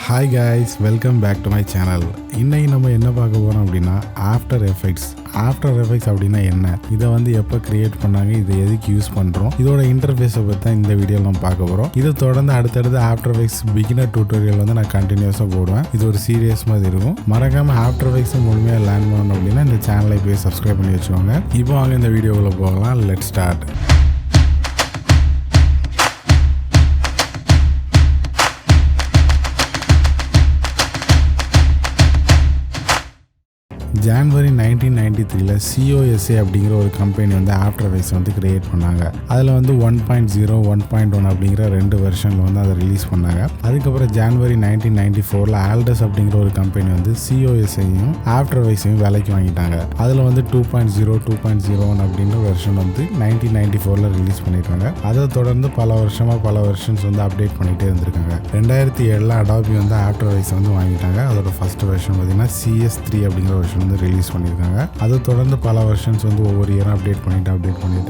Hi guys, welcome back to my channel. இன்றைக்கி நம்ம என்ன பார்க்க போகிறோம் அப்படின்னா ஆஃப்டர் எஃபெக்ட்ஸ் அப்படின்னா என்ன, இதை வந்து எப்போ கிரியேட் பண்ணாங்க, இதை எதுக்கு யூஸ் பண்ணுறோம், இதோட இன்டர்ஃபேஸை பற்றி தான் இந்த வீடியோவில் நம்ம பார்க்க போகிறோம். இதை தொடர்ந்து அடுத்தடுத்து ஆஃப்டர் எஃபெக்ட்ஸ் பிகினர் டியூட்டோரியல் வந்து நான் கண்டினியூஸாக போடுவேன். இது ஒரு சீரியஸ் மாதிரி இருக்கும். மறக்காமல் ஆஃப்டர் எஃபெக்ட்ஸ் முழுமையாக லேர்ன் பண்ணணும் அப்படின்னா இந்த சேனலை போய் சப்ஸ்கிரைப் பண்ணி வச்சுக்கோங்க. இப்போ வாங்க இந்த வீடியோக்குள்ளே போகலாம். Let's start. ஜான்வரி 1993 COSA அப்படிங்கிற ஒரு கம்பெனி வந்து ஆஃப்டர் எஃபெக்ட்ஸ் வந்து கிரியேட் பண்ணாங்க. அதில் வந்து 1.0 1.1 அப்படிங்கிற 2 வெர்ஷனில் வந்து அதை ரிலீஸ் பண்ணாங்க. அதுக்கப்புறம் ஜான்வரி 1994 ஆல்டஸ் அப்படிங்கிற ஒரு கம்பெனி வந்து COSAயும் ஆஃப்டர் எஃபெக்ட்ஸையும் விலைக்கு வாங்கிட்டாங்க. அதில் வந்து 2.0 2.01 அப்படின்ற வெர்ஷன் வந்து 1994 ரிலீஸ் பண்ணியிருக்காங்க. அதை தொடர்ந்து பல வெர்ஷன்ஸ் வந்து அப்டேட் பண்ணிகிட்டே இருந்திருக்காங்க. 2007 அடாபி வந்து ஆஃப்டர் எஃபெக்ட்ஸ் வந்து வாங்கிட்டாங்க. அதோட ஃபர்ஸ்ட் வெர்ஷன் பார்த்தீங்கன்னா CS3 அப்படிங்கிற வெர்ஷன் வந்து ரிலீஸ் பண்ணியிருக்காங்க. அதை தொடர்ந்து பல வெர்ஷன்ஸ் வந்து ஒவ்வொரு இயரும் அப்டேட் பண்ணிட்டு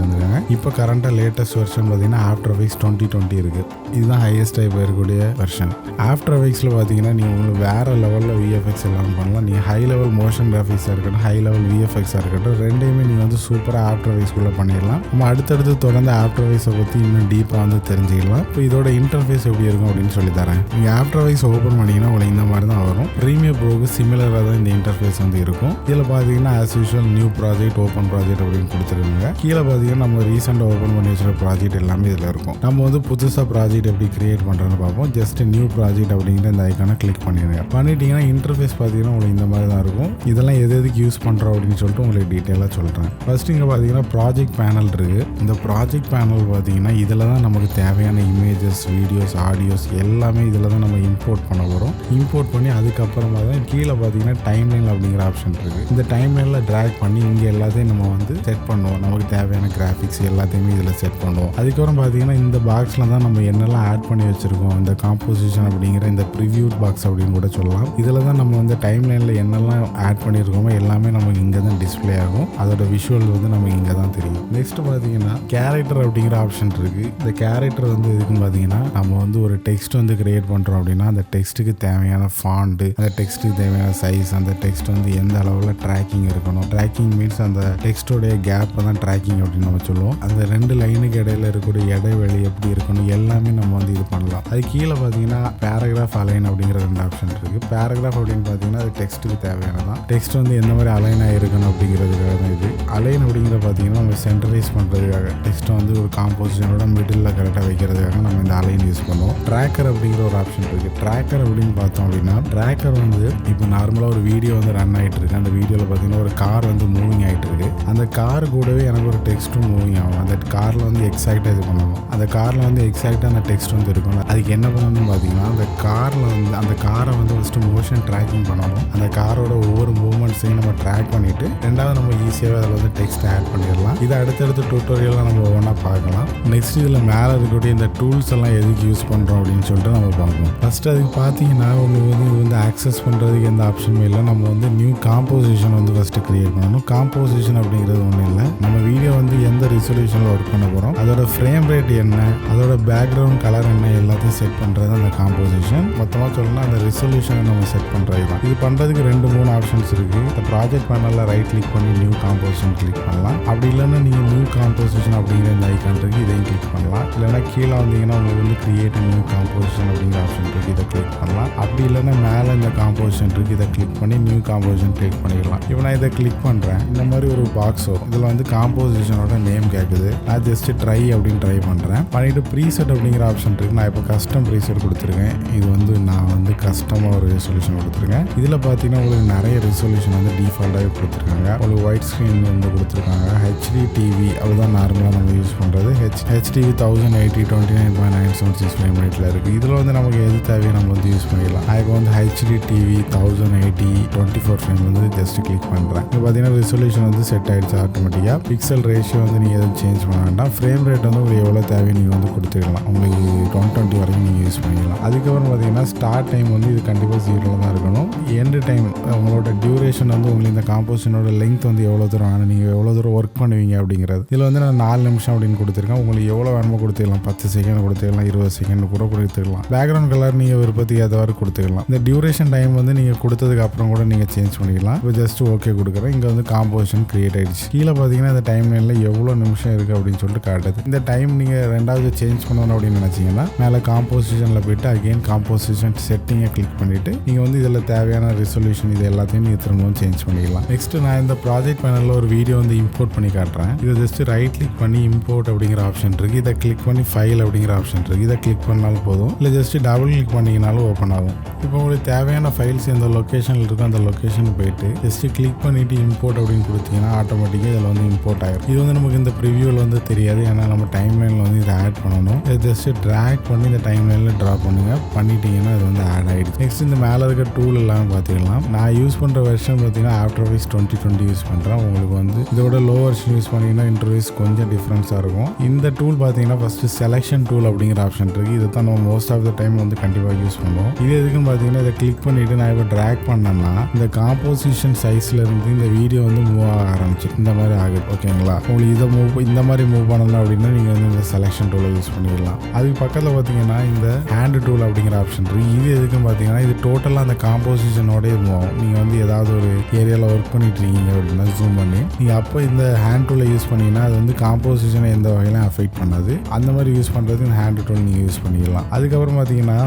இருந்திருக்காங்க. இப்போ கரண்டாக லேட்டஸ்ட் வெர்ஷன் பார்த்தீங்கன்னா ஆஃப்டர் எஃபெக்ட்ஸ் 2020 இருக்குது. இதுதான் ஹையஸ்ட் டைப் இருக்கக்கூடிய வெர்ஷன். ஆஃப்டர் எஃபெக்ட்ஸில் பார்த்தீங்கன்னா நீங்கள் உங்களுக்கு வேறு லெவலில் விஎஃப்எக்ஸ் எல்லாம் பண்ணலாம். நீங்கள் ஹை லெவல் மோஷன் கிராஃபிக்ஸாக இருக்கட்டும், ஹை லெவல் விஎஃப்எக்ஸாக இருக்கட்டும், ரெண்டையுமே நீங்கள் வந்து சூப்பராக ஆஃப்டர் எஃபெக்ட்ஸ்குள்ளே பண்ணிடலாம். நம்ம அடுத்தடுத்து தொடர்ந்து ஆஃப்டர் எஃபெக்ட்ஸை பற்றி இன்னும் டீப்பாக வந்து தெரிஞ்சுக்கலாம். இப்போ இதோட இன்டர்ஃபேஸ் எப்படி இருக்கும் அப்படின்னு சொல்லி தரேன். நீங்கள் ஆஃப்டர் எஃபெக்ட்ஸ் ஓப்பன் பண்ணிங்கன்னா உங்களுக்கு இந்த மாதிரி தான் வரும். ப்ரீமியர் ப்ரோக்கு சிமிலராக தான் இந்த இன்டர்ஃபேஸ் வந்து இருக்கும். இதில் பார்த்தீங்கன்னா as usual new project, open project அப்படின்னு கொடுத்துருக்காங்க. கீழே பார்த்தீங்கன்னா நம்ம ரீசெண்டாக ஓப்பன் பண்ணி வச்சுருக்க ப்ராஜெக்ட் எல்லாமே இதில் இருக்கும். நம்ம வந்து புதுசாக ப்ராஜெக்ட் எப்படி கிரியேட் பண்ணுறதுன்னு பார்ப்போம். ஜஸ்ட் நியூ ப்ராஜெக்ட் அப்படிங்கிற இந்த ஐக்கானை கிளிக் பண்ணிடுங்க. பண்ணிட்டீங்கன்னா இன்டர்ஃபேஸ் பார்த்தீங்கன்னா உங்களுக்கு இந்த மாதிரி தான் இருக்கும். இதெல்லாம் எதுக்கு யூஸ் பண்ணுறோம் அப்படின்னு சொல்லிட்டு உங்களுக்கு டீட்டெயிலாக சொல்கிறேன். ஃபர்ஸ்ட் இங்கே பார்த்தீங்கன்னா ப்ராஜெக்ட் பேனல் இருக்குது. இந்த ப்ராஜெக்ட் பேனல் பார்த்தீங்கன்னா இதில் தான் நமக்கு தேவையான இமேஜஸ், வீடியோஸ், ஆடியோஸ் எல்லாமே இதில் தான் நம்ம இம்போர்ட் பண்ண போகிறோம். இம்போர்ட் பண்ணி அதுக்கப்புறமா தான் கீழே பார்த்தீங்கன்னா டைம்லைன் அப்படிங்கிற ஆப்ஷன் இருக்குது. இந்த டைம்லைனில் ட்ராக் பண்ணி இங்கே எல்லாத்தையும் நம்ம வந்து செட் பண்ணுவோம். நமக்கு தேவையான கிராஃபிக்ஸ் எல்லாத்தையுமே இதில் செட் பண்ணுவோம். அதுக்கப்புறம் பார்த்தீங்கன்னா இந்த பாக்ஸில் தான் நம்ம என்னெல்லாம் ஆட் பண்ணி வச்சுருக்கோம். இந்த காம்போசிஷன் அப்படிங்கிற இந்த ப்ரிவியூ பாக்ஸ் அப்படின்னு கூட சொல்லலாம். இதில் தான் நம்ம வந்து டைம்லைனில் என்னெல்லாம் ஆட் பண்ணியிருக்கோமோ எல்லாமே நமக்கு இங்கே தான் டிஸ்பிளே ஆகும். அதோட விஷுவல் வந்து நமக்கு இங்கே தான் தெரியும். நெக்ஸ்ட் பார்த்தீங்கன்னா கேரக்டர் அப்படிங்கிற ஆப்ஷன் இருக்குது. இந்த கேரக்டர் வந்து எதுக்குன்னு பார்த்தீங்கன்னா நம்ம வந்து ஒரு டெக்ஸ்ட் வந்து கிரியேட் பண்ணுறோம் அப்படின்னா அந்த டெக்ஸ்ட்டுக்கு தேவையான ஃபாண்ட், அந்த டெக்ஸ்ட்டுக்கு தேவையான சைஸ், அந்த டெக்ஸ்ட் வந்து எந்த அளவில் ட்ராக்கிங் இருக்கணும். ட்ராக்கிங் மீன்ஸ் அந்த டெக்ஸ்டோடைய கேப்பை தான் ட்ராக்கிங் அப்படின்னு நம்ம சொல்லுவோம். அந்த ரெண்டு லைனுக்கு இடையில இருக்கக்கூடிய இடைவெளி எப்படி இருக்கணும் எல்லாமே நம்ம வந்து இது பண்ணலாம். அது கீழே பார்த்தீங்கன்னா பேராகிராஃப் அலைன் அப்படிங்கிற 2 ஆப்ஷன் இருக்குது. பேராகிராஃப் அப்படின்னு பார்த்தீங்கன்னா அது டெக்ஸ்ட்டுக்கு தேவையானதான். டெக்ஸ்ட் வந்து எந்த மாதிரி அலைன் ஆகிருக்கணும் அப்படிங்கிறதுக்காக தான் இது. அலைன் அப்படிங்கிற பார்த்தீங்கன்னா நம்ம சென்டரைஸ் பண்ணுறதுக்காக டெக்ஸ்ட்டை வந்து ஒரு காம்போசிஷனோட மிடில் கரெக்டாக வைக்கிறதுக்காக நம்ம இந்த அலைன் யூஸ் பண்ணுவோம். ட்ராக்கர் அப்படிங்கிற ஒரு ஆப்ஷன் இருக்குது. ட்ராக்கர் அப்படின்னு பார்த்தோம் அப்படின்னா ட்ராக்கர் வந்து இப்போ நார்மலாக ஒரு வீடியோ வந்து ரன் ஆகிட்டு இருக்கு. அந்த வீடியோவில் பார்த்தீங்கன்னா ஒரு கார் வந்து மூவிங் ஆகிட்டு இருக்கு. அந்த கார் கூடவே எனக்கு ஒரு டெக்ஸ்ட்டும் மூவிங் ஆகும். அந்த காரில் வந்து எக்ஸாக்டாக இது பண்ணணும். அந்த காரில் வந்து எக்ஸாக்டாக அந்த டெக்ஸ்ட் வந்து இருக்கணும். அதுக்கு என்ன பண்ணணும்னு பார்த்தீங்கன்னா அந்த காரில் வந்து அந்த காரை வந்து ஃபஸ்ட்டு மோஷன் ட்ராக்கிங் பண்ணணும். அந்த காரோட ஒவ்வொரு மூவ்மெண்ட்ஸையும் நம்ம ட்ராக் பண்ணிவிட்டு ரெண்டாவது நம்ம ஈஸியாகவே அதில் வந்து டெக்ஸ்ட் ஆட் பண்ணிடலாம். இதை அடுத்தடுத்த டியூட்டோரியலாக நம்ம ஒவ்வொன்றா பார்க்கலாம். நெக்ஸ்ட் இதில் மேலே இருக்கக்கூடிய இந்த டூல்ஸ் எல்லாம் எதுக்கு யூஸ் பண்ணுறோம் அப்படின்னு சொல்லிட்டு நம்ம பார்ப்போம். ஃபஸ்ட்டு அதுக்கு பார்த்தீங்கன்னா உங்களுக்கு வந்து இது வந்து ஆக்சஸ் பண்ணுறதுக்கு எந்த ஆப்ஷனுமே இல்லை. நம்ம வந்து நியூ காம்போசிஷன் வந்து ஃபஸ்ட்டு கிரியேட் பண்ணணும். காம்போசிஷன் அப்படிங்கிறது ஒன்றும் இல்லை. நம்ம வீடியோ வந்து எந்த ரெசல்யூஷனில் ஒர்க் பண்ண போகிறோம், அதோட ஃப்ரேம் ரேட் என்ன, அதோட பேக்ரவுண்ட் கலர் என்ன எல்லாத்தையும் செட் பண்ணுறது அந்த காம்போசிஷன். மொத்தமாக சொல்லணும்னா அந்த ரெசல்யூஷனை நம்ம செட் பண்ணுறது தான். இது பண்ணுறதுக்கு 2-3 ஆப்ஷன்ஸ் இருக்குது. இந்த ப்ராஜெக்ட் பேனலில் ரைட் கிளிக் பண்ணி நியூ காம்போசிஷன் கிளிக் பண்ணலாம். அப்படி இல்லைன்னா நீங்கள் நியூ காம்போசிஷன் அப்படிங்கிற இந்த ஐக்கான் இருக்குது, இதையும் கிளிக் பண்ணலாம். இல்லைன்னா கீழே வந்தீங்கன்னா உங்களுக்கு வந்து கிரியேட் நியூ காம்போசிஷன் அப்படிங்கிற ஆப்ஷன் இருக்குது, இதை கிளிக் பண்ணலாம். அப்படி இல்லைன்னா மேலே இந்த காம்போசிஷன் இருக்குது, இதை கிளிக் பண்ணி நியூ காம்போசிஷன் கிளிக் பண்ணிடலாம். இப்போ நான் இதை கிளிக் பண்ணுறேன். இந்த மாதிரி ஒரு பாக்ஸ் வரும். இதில் வந்து காம்போசிஷனோட நேம் கேட்குது. நான் ஜஸ்ட் ட்ரை அப்படின்னு ட்ரை பண்ணுறேன். பண்ணிவிட்டு ப்ரீசெட் அப்படிங்கிற ஆப்ஷன் இருக்குது. நான் இப்போ கஸ்டம் ப்ரீசெட் கொடுத்துருக்கேன். இது வந்து நான் வந்து கஸ்டமாக ஒரு ரெசல்யூஷன் கொடுத்துருக்கேன். இதில் பார்த்தீங்கன்னா உங்களுக்கு நிறைய ரெசல்யூஷன் வந்து டிஃபால்ட்டாகவே கொடுத்துருக்காங்க. உங்களுக்கு ஒயிட் ஸ்க்ரீன் வந்து கொடுத்துருக்காங்க. HD TV அதுதான் நார்மலாக நம்ம யூஸ் பண்ணுறது. HDV 1080 29.976 ஃப்ரேம் ரேட்டில் இருக்குது. இதில் வந்து நமக்கு எது தேவையோ நம்ம வந்து யூஸ் பண்ணிடலாம். இப்போ வந்து HD TV 1080 24 ஃப்ரேம் வந்து ஜஸ்ட் கிளிக் பண்ணுறேன். இப்போ பார்த்தீங்கன்னா ரெசல்யூஷன் வந்து செட் ஆகிடுச்சு ஆட்டோமேட்டிக்காக. பிக்சல் ரேஷியோ வந்து நீங்கள் எதுவும் சேஞ்ச் பண்ண வேண்டாம். ஃப்ரேம் ரேட் வந்து உங்களுக்கு எவ்வளோ தேவையோ நீங்கள் வந்து கொடுத்துக்கலாம். உங்களுக்கு 120 வரைக்கும் நீங்கள் யூஸ் பண்ணிக்கலாம். அதுக்கப்புறம் பார்த்தீங்கன்னா ஸ்டார்ட் டைம் டைம் வந்து இது கண்டிப்பாக 0 தான் இருக்கணும். எண்டு டைம் உங்களோட டியூரேஷன் வந்து உங்களுக்கு இந்த காம்போசிஷனோட லெங்த் வந்து எவ்வளோ தூரம் ஆனால் நீங்கள் எவ்வளோ தூரம் ஒர்க் பண்ணுவீங்க அப்படிங்கிறது. இதில் வந்து நான் 4 நிமிஷம் அப்படின்னு கொடுத்துருக்கேன். உங்களுக்கு எவ்வளோ வேணுமோ கொடுத்துக்கலாம். 10 செகண்ட் கொடுத்துக்கலாம், 20 செகண்ட் கூட கொடுத்துக்கலாம். பேக்ரவுண்ட் கலர் நீங்கள் விருப்பத்துக்கு ஏற்றவாறு கொடுத்துக்கலாம். இந்த டியூரேஷன் டைம் வந்து நீங்கள் கொடுத்ததுக்கு அப்புறம் கூட நீங்கள் சேஞ்ச் பண்ணிக்கலாம். இப்போ ஜஸ்ட் ஓகே கொடுக்குறேன். இங்கே வந்து காம்போசிஷன் கிரியேட் ஆகிடுச்சு. கீழே பார்த்தீங்கன்னா இந்த டைம் லைனில் எவ்வளோ நிமிஷம் இருக்குது அப்படின்னு சொல்லிட்டு காட்டுது. இந்த டைம் நீங்கள் ரெண்டாவது சேஞ்ச் பண்ணணும் அப்படின்னு நினச்சிங்கன்னா மேலே காம்போசிஷனில் போய்ட்டு அகெயின் காம்போசிஷன் செட்டிங்கை கிளிக் பண்ணிவிட்டு நீங்கள் வந்து இதில் தேவையான ரெசல்யூஷன் இது எல்லாத்தையும் நீங்கள் திரும்பவும் சேஞ்ச் பண்ணிக்கலாம். நெக்ஸ்ட் நான் இந்த ப்ராஜெக்ட் பேனலில் ஒரு வீடியோ வந்து இம்போர்ட் பண்ணி காட்டுறேன். இதை ஜஸ்ட் ரைட் கிளிக் பண்ணி இம்போர்ட் அப்படிங்கிற ஆப்ஷன் இருக்குது. இதை கிளிக் பண்ணி ஃபைல் அப்படிங்கிற ஆப்ஷன் இருக்குது. இதை கிளிக் பண்ணாலும் போதும், இல்லை ஜஸ்ட் டபுள் கிளிக் பண்ணிங்கனாலும் ஓப்பன் ஆகும். இப்போ உங்களுக்கு தேவையான ஃபைல்ஸ் எந்த லொக்கேஷனில் இருக்கோ அந்த லொக்கேஷன் போயிட்டு ஜஸ்ட் கிளிக் பண்ணிவிட்டு இம்போர்ட் அப்படின்னு கொடுத்தீங்கன்னா ஆட்டோமேட்டிக்காக இதில் வந்து இம்போர்ட் ஆகிடும். இது வந்து நமக்கு இந்த ப்ரிவியூவில் வந்து தெரியாது, ஏன்னா நம்ம டைம் லைனில் வந்து இதை ஆட் பண்ணணும். இதை ஜஸ்ட் ட்ராக் பண்ணி இந்த டைம் லைனில் ட்ரா பண்ணுங்கள். பண்ணிட்டீங்கன்னா இது வந்து ஆட் ஆகிடுச்சு. நெக்ஸ்ட் இந்த மேலே இருக்க டூல் எல்லாம் பார்த்துக்கலாம். நான் யூஸ் பண்ணுற வெர்ஷன் பார்த்தீங்கன்னா ஆஃப்டர் வைஸ் 2020 யூஸ் பண்ணுறேன். உங்களுக்கு வந்து இதோட லோ வெர்ஷன் யூஸ் பண்ணிங்கன்னா இன்டர்வைஸ் கொஞ்சம் டிஃப்ரென்ஸாக இருக்கும். இந்த டூல் பார்த்தீங்கன்னா ஃபஸ்ட்டு செலெக்ஷன் டூல் அப்படிங்கிற ஆப்ஷன் இருக்குது. இதை தான் நம்ம மோஸ்ட் ஆஃப் த டைம் வந்து கண்டிப்பாக யூஸ் பண்ணுவோம். இது எதுக்குன்னு பார்த்தீங்கன்னா இதை கிளிக் பண்ணிவிட்டு நான் இப்போ ட்ராக் பண்ணேன்னா இந்த காம்போசிஷன் சைஸில் இருந்து இந்த வீடியோ வந்து மூவ் ஆக ஆரம்பிச்சு இந்த மாதிரி ஆகுது. ஓகேங்களா? உங்களுக்கு இந்த மாதிரி மூவ் பண்ணணும் அப்படின்னா நீங்கள் வந்து இந்த செலெக்ஷன் டூலை யூஸ் பண்ணிக்கலாம். அதுக்கு பக்கத்தில் பார்த்தீங்கன்னா இந்த ஹேண்ட் டூல் அப்படிங்கிற ஆப்ஷன் இருக்குது. இது எதுக்குன்னு பார்த்தீங்கன்னா இது டோட்டலாக அந்த காம்போசிஷனோடய மூவ் ஆகும். நீங்கள் வந்து ஏதாவது ஒரு ஏரியாவில் ஒர்க் பண்ணிட்டு இருக்கீங்க அப்படின்னா ஜூம் பண்ணி நீங்கள் அப்போ இந்த ஹேண்ட் டூலை யூஸ் பண்ணிங்கன்னா அது வந்து காம்போசிஷனை எந்த வகையிலும் அஃபெக்ட் பண்ணாது. அந்த மாதிரி யூஸ் பண்ணுறது இந்த ஹேண்ட் டூல் நீங்கள் யூஸ் பண்ணிக்கலாம். அதுக்கப்புறம் பார்த்தீங்கன்னா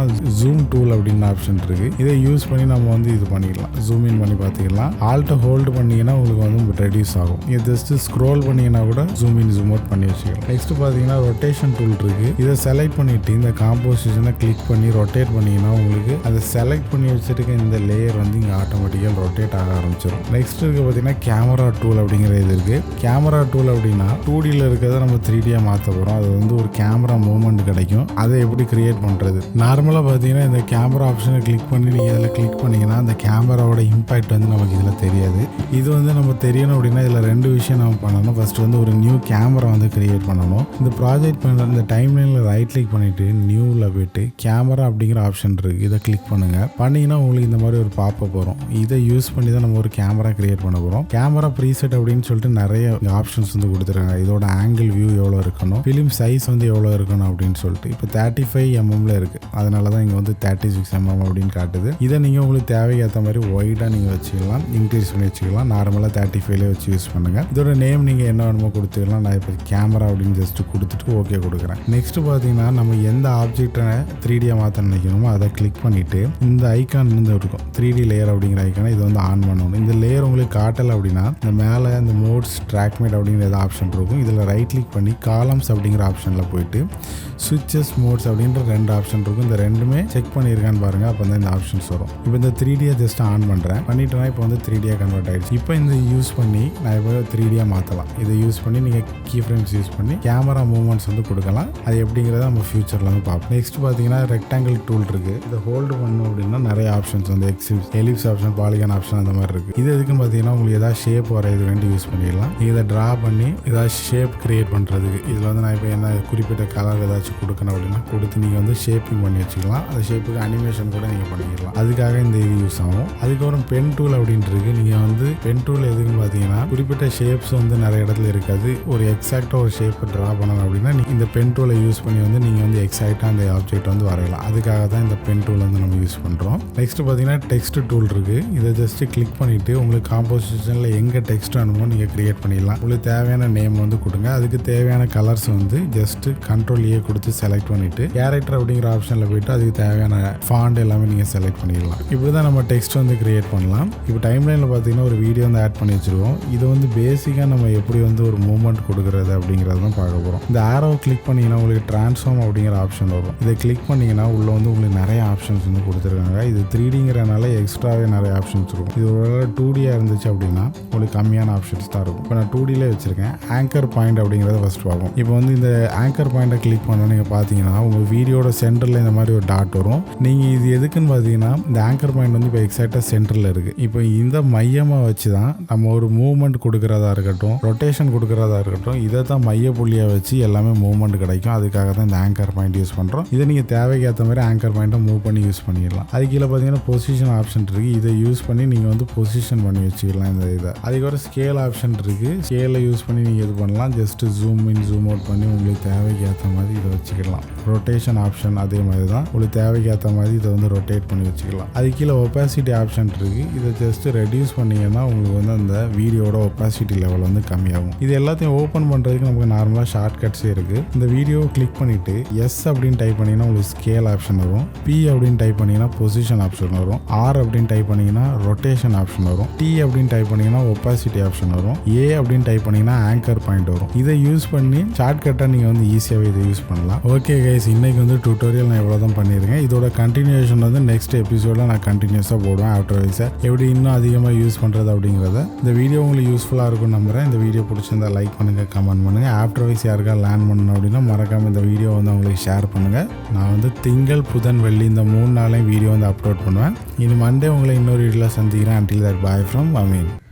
ஜூம் டூல் அப்படின்னு ஆப்ஷன் இருக்குது. இதை யூஸ் பண்ணி நம்ம வந்து இது பண்ணிக்கலாம், ஜூம் இன் பண்ணி பார்த்துக்கலாம். ஆல்ட்டை ஹோல்டு பண்ணிங்கன்னா உங்களுக்கு வந்து ரெடியூஸ் ஆகும். இது ஜஸ்ட் ஸ்க்ரோல் பண்ணிங்கன்னா கூட ஜூம் இன் ஜூம் அவுட் பண்ணி வச்சுக்கலாம். நெக்ஸ்ட் பார்த்தீங்கன்னா ரொட்டேஷன் டூல் இருக்குது. இதை செலக்ட் பண்ணிவிட்டு இந்த காம்போசிஷனை கிளிக் பண்ணி ரொட்டேட் பண்ணிங்கன்னா உங்களுக்கு அதை செலக்ட் பண்ணி வச்சுருக்க இந்த லேயர் வந்து இங்கே ஆட்டோமேட்டிக்காக ரொட்டேட் ஆக ஆரம்பிச்சிடும். நெக்ஸ்ட் இருக்குது பார்த்தீங்கன்னா கேமரா டூல் அப்படிங்கிற இது இருக்குது. கேமரா டூல் அப்படின்னா 2Dயில் இருக்கிறத நம்ம 3Dயாக மாற்ற போகிறோம். அது வந்து ஒரு கேமரா மூவ்மெண்ட் கிடைக்கும். அதை எப்படி கிரியேட் பண்ணுறது? நார்மலாக பார்த்தீங்கன்னா இந்த கேமரா ஆப்ஷனை கிளிக் பண்ணி நீங்கள் இதில் கிளிக் பண்ணிங்கன்னா அந்த கேமராவோட இம்பாக்ட் வந்து நமக்கு இதில் தெரியாது. இது வந்து நம்ம தெரியணும் அப்படின்னா இதில் 2 விஷயம் நம்ம பண்ணணும். ஃபர்ஸ்ட் வந்து ஒரு நியூ கேமரா வந்து கிரியேட் பண்ணணும். இந்த ப்ராஜெக்ட் பண்ண இந்த டைம் லைனில் ரைட் கிளிக் பண்ணிவிட்டு நியூவில் போய்ட்டு கேமரா அப்படிங்கிற ஆப்ஷன் இருக்குது. இதை கிளிக் பண்ணுங்கள். பண்ணிங்கன்னா உங்களுக்கு இந்த மாதிரி ஒரு பாப்பப் வரும். இதை யூஸ் பண்ணி தான் நம்ம ஒரு கேமரா கிரியேட் பண்ண போகிறோம். கேமரா ப்ரீசெட் அப்படின்னு சொல்லிட்டு நிறைய ஆப்ஷன்ஸ் வந்து கொடுத்துருக்காங்க. இதோட ஆங்கிள் வியூ எவ்வளோ இருக்கணும், ஃபிலிம் சைஸ் வந்து எவ்வளோ இருக்கணும் அப்படின்னு சொல்லிட்டு இப்போ 35 mm இருக்குது. அதனால தான் இங்கே வந்து 36 mm அப்படின்னு காட்டுது. இதை நீங்கள் உங்களுக்கு தேவைக்கேற்ற மாதிரி ஒய்டாக நீங்கள் வச்சுக்கலாம், இன்க்ரீஸ் பண்ணி வச்சுக்கலாம். நார்மலாக 35 வச்சு யூஸ் பண்ணுங்கள். இதோட நேம் நீங்கள் என்ன வேணுமோ கொடுத்துக்கலாம். நான் இப்போ கேமரா அப்படின்னு ஜஸ்ட் கொடுத்துட்டு ஓகே கொடுக்குறேன். நெக்ஸ்ட் பார்த்தீங்கன்னா நம்ம எந்த ஆப்ஜெக்டை 3Dயாக மாற்ற நினைக்கணுமோ அதை கிளிக் பண்ணிவிட்டு இந்த ஐக்கான் வந்து இருக்கும் 3D லேயர் அப்படிங்கிற ஐக்கானை இது வந்து ஆன் பண்ணணும். இந்த லேயர் உங்களுக்கு காட்டலை அப்படின்னா இந்த மேலே இந்த மோட்ஸ் ட்ராக்மேட் அப்படிங்கிற ஏதாவது ஆப்ஷன் இருக்கும். இதில் ரைட் கிளிக் பண்ணி காலம்ஸ் அப்படிங்கிற ஆப்ஷனில் போயிட்டு சுவிட்சஸ் மோட்ஸ் அப்படின்ற 2 ஆப்ஷன் இருக்கும். இந்த ரெண்டுமே செக் பண்ணியிருக்கான்னு பாருங்கள். அப்போ தான் இந்த ஆப்ஷன்ஸ் வரும். இப்போ இந்த 3Dயை ஜஸ்ட் ஆன் பண்ணுறேன். பண்ணிட்டேன்னா இப்போ வந்து 3Dயாக கன்வெர்ட் ஆகிடுச்சு. இப்போ இந்த யூஸ் பண்ணி நான் இப்போ 3Dயாக மாற்றலாம். இதை யூஸ் பண்ணி நீங்கள் கீ ஃப்ரேம்ஸ் யூஸ் பண்ணி கேமரா மூவ்மெண்ட்ஸ் வந்து கொடுக்கலாம். அது எப்படிங்கிறத நம்ம ஃபியூச்சரில் வந்து பார்ப்போம். நெக்ஸ்ட் பார்த்தீங்கன்னா ரெக்டாங்கிள் டூல் இருக்குது. இதை ஹோல்டு பண்ணணும் அப்படின்னா நிறைய ஆப்ஷன்ஸ் வந்து எலிப்ஸ் ஆப்ஷன், பாலிகான் ஆப்ஷன் அந்த மாதிரி இருக்குது. இது எதுக்குன்னு பார்த்தீங்கன்னா உங்களுக்கு ஏதாவது ஷேப் வரைது வேண்டி யூஸ் பண்ணிடலாம். நீங்கள் இதை ட்ரா பண்ணி ஏதாவது ஷேப் கிரியேட் பண்ணுறதுக்கு இதில் வந்து நான் இப்போ என்ன குறிப்பிட்ட கலர் ஏதாச்சும் கொடுக்கணும் அப்படின்னா கொடுத்து நீங்கள் வந்து ஷேப்பிங் பண்ணி வச்சுக்கலாம். அந்த ஷேப்புக்கு அனிமேஷன் கூட நீங்கள் பண்ணிக்கலாம். அதுக்காக இந்த இது யூஸ் ஆகும். அதுக்கப்புறம் பென் டூல் அப்படின்ட்டு இருக்குது. நீங்கள் வந்து பென் டூல் எதுக்குன்னு பார்த்தீங்கன்னா குறிப்பிட்ட ஷேப்ஸ் வந்து நிறைய இடத்துல இருக்காது. ஒரு எக்ஸாக்டாக ஒரு ஷேப்பை ட்ரா பண்ணணும் அப்படின்னா இந்த பென் டூலை யூஸ் பண்ணி வந்து நீங்கள் வந்து எக்ஸாக்டாக அந்த ஆப்ஜெக்ட் வந்து வரையலாம். அதுக்காக தான் இந்த பென் டூல் வந்து நம்ம யூஸ் பண்ணுறோம். நெக்ஸ்ட் பார்த்தீங்கன்னா டெக்ஸ்ட் டூல் இருக்குது. இதை ஜஸ்ட் கிளிக் பண்ணிவிட்டு உங்களுக்கு காம்போசிஷனில் எங்கே டெக்ஸ்ட் வேணுமோ நீங்கள் கிரியேட் பண்ணிடலாம். உங்களுக்கு தேவையான நேம் வந்து கொடுங்க. அதுக்கு தேவையான கலர்ஸ் வந்து ஜஸ்ட் கண்ட்ரோல் கொடுத்து செலக்ட் பண்ணிவிட்டு கேரக்டர் அப்படிங்கிற ஆப்ஷனில் போய்ட்டு அதுக்கு தேவையான ஃபாண்ட் எல்லாமே நீங்கள் செலக்ட் பண்ணிடலாம். இப்படி தான் நம்ம டெக்ஸ்ட் வந்து கிரியேட் பண்ணலாம். இப்போ டைம் லைனில் பார்த்தீங்கன்னா ஒரு வீடியோ வந்து ஆட் பண்ணி வச்சுருவோம். இது வந்து பேசிக்காக நம்ம எப்படி வந்து ஒரு மூவ்மெண்ட் கொடுக்குறது அப்படிங்கிறது தான் பார்க்க போகிறோம். இந்த ஆரோ கிளிக் பண்ணிங்கன்னா உங்களுக்கு ட்ரான்ஸ்ஃபார்ம் அப்படிங்கிற ஆப்ஷன் வரும். இதை கிளிக் பண்ணிங்கன்னா உள்ளே வந்து உங்களுக்கு நிறைய ஆப்ஷன்ஸ் வந்து கொடுத்துருக்காங்க. இது 3Dங்கிறனால எக்ஸ்ட்ராவே நிறைய ஆப்ஷன்ஸ் இருக்கும். இது ஒரு 2Dயாக இருந்துச்சு அப்படின்னா உங்களுக்கு கம்மியான ஆப்ஷன்ஸ் தான் இருக்கும். இப்போ நான் 2Dலே வச்சுருக்கேன். ஆங்கர் பாயிண்ட் அப்படிங்கிறத ஃபஸ்ட் பார்ப்போம். இப்போ வந்து இந்த ஆங்கர் பாயிண்ட்டை கிளிக் பண்ண நீங்கள் பார்த்தீங்கன்னா உங்கள் வீடியோட சென்டரில் இந்த மாதிரி ஒரு டாட் வரும். நீங்கள் இது எதுக்குன்னு பார்த்தீங்கன்னா இந்த ஆங்கர் பாயிண்ட் வந்து இப்போ எக்ஸாக்டாக சென்டரில் இருக்குது. இப்போ இந்த மையமாக வச்சு தான் நம்ம ஒரு மூவ்மெண்ட் கொடுக்குறதா இருக்கட்டும், ரொட்டேஷன் கொடுக்குறதா இருக்கட்டும், இதை தான் மைய புள்ளியாக வச்சு எல்லாமே மூவ்மெண்ட் கிடைக்கும். அதுக்காக தான் இந்த ஆங்கர் பாயிண்ட் யூஸ் பண்ணுறோம். இதை நீங்கள் தேவைக்கு ஏற்ற மாதிரி ஆங்கர் பாயிண்ட்டை மூவ் பண்ணி யூஸ் பண்ணி பண்ணிடலாம். அது கீழே பார்த்தீங்கன்னா பொசிஷன் ஆப்ஷன் இருக்குது. இதை யூஸ் பண்ணி நீங்கள் வந்து பொசிஷன் பண்ணி வச்சுக்கலாம் இந்த இதை. அதுக்கப்புறம் ஸ்கேல் ஆப்ஷன் இருக்குது. ஸ்கேலை யூஸ் பண்ணி நீங்கள் இது பண்ணலாம். Just zoom in zoom out பண்ணி உங்களுக்கு தேவைக்கு ஏற்ற மாதிரி இதை வச்சுக்கலாம். ரொட்டேஷன் ஆப்ஷன் அதே மாதிரி தான், உங்களுக்கு தேவைக்கு ஏற்ற மாதிரி இதை வந்து ரொட்டேட் பண்ணி வச்சுக்கலாம். அது கீழே ஒப்பாசிட்டி ஆப்ஷன் இருக்குது. இதை ஜஸ்ட் ரெடியூஸ் பண்ணிங்கன்னா உங்களுக்கு வந்து அந்த வீடியோட ஒப்பாசிட்டி லெவல் வந்து கம்மியாகும். இது எல்லாத்தையும் ஓப்பன் பண்ணுறதுக்கு நமக்கு நார்மலாக ஷார்ட் கட்ஸே இருக்குது. இந்த வீடியோவை கிளிக் பண்ணிவிட்டு எஸ் அப்படின்னு டைப் பண்ணிங்கன்னா உங்களுக்கு ஸ்கேல் ஆப்ஷன் வரும். பி அப்படின்னு டைப் பண்ணிங்கன்னா பொசிஷன் ஆப்ஷன் வரும். ஆர் அப்படின்னு டைப் பண்ணிங்கன்னா ரொட்டேஷன் ஆப்ஷன் வரும். டி அப்படின்னு டைப் பண்ணிங்கன்னா ஒப்பாசிட்டி ஆப்ஷன் வரும். ஏ அப்படின்னு டைப் பண்ணிங்கன்னா ஆங்கர் பாயிண்ட் வரும். இதை யூஸ் பண்ணி ஷார்ட் கட்டாக நீங்கள் வந்து ஈஸியாகவே இதை யூஸ் பண்ணலாம். ஓகே கைஸ், இன்னைக்கு வந்து டியூட்டோரியல் நான் எவ்வளோ தான் பண்ணியிருக்கேன். இதோட கண்டினியூஷன் வந்து நெக்ஸ்ட் எபிசோடில் நான் கண்டினியூஸாக போடுவேன். ஆஃப்டர் வைஸை எப்படி இன்னும் அதிகமாக யூஸ் பண்ணுறது அப்படிங்கிறத. இந்த வீடியோ உங்களுக்கு யூஸ்ஃபுல்லாக இருக்கும் நம்புறேன். இந்த வீடியோ பிடிச்சிருந்தா லைக் பண்ணுங்கள், கமெண்ட் பண்ணுங்கள். ஆஃப்டர் வைஸ் யாருக்கா லேர்ன் பண்ணணும் அப்படின்னா மறக்காமல் இந்த வீடியோ வந்து உங்களுக்கு ஷேர் பண்ணுங்கள். நான் வந்து திங்கள், புதன், வெள்ளி இந்த 3 நாளையும் வீடியோ வந்து அப்லோட் பண்ணுவேன். இனி மண்டே உங்களை இன்னொரு வீடியோவில் சந்திக்கிறேன். Until that, bye from Ameen.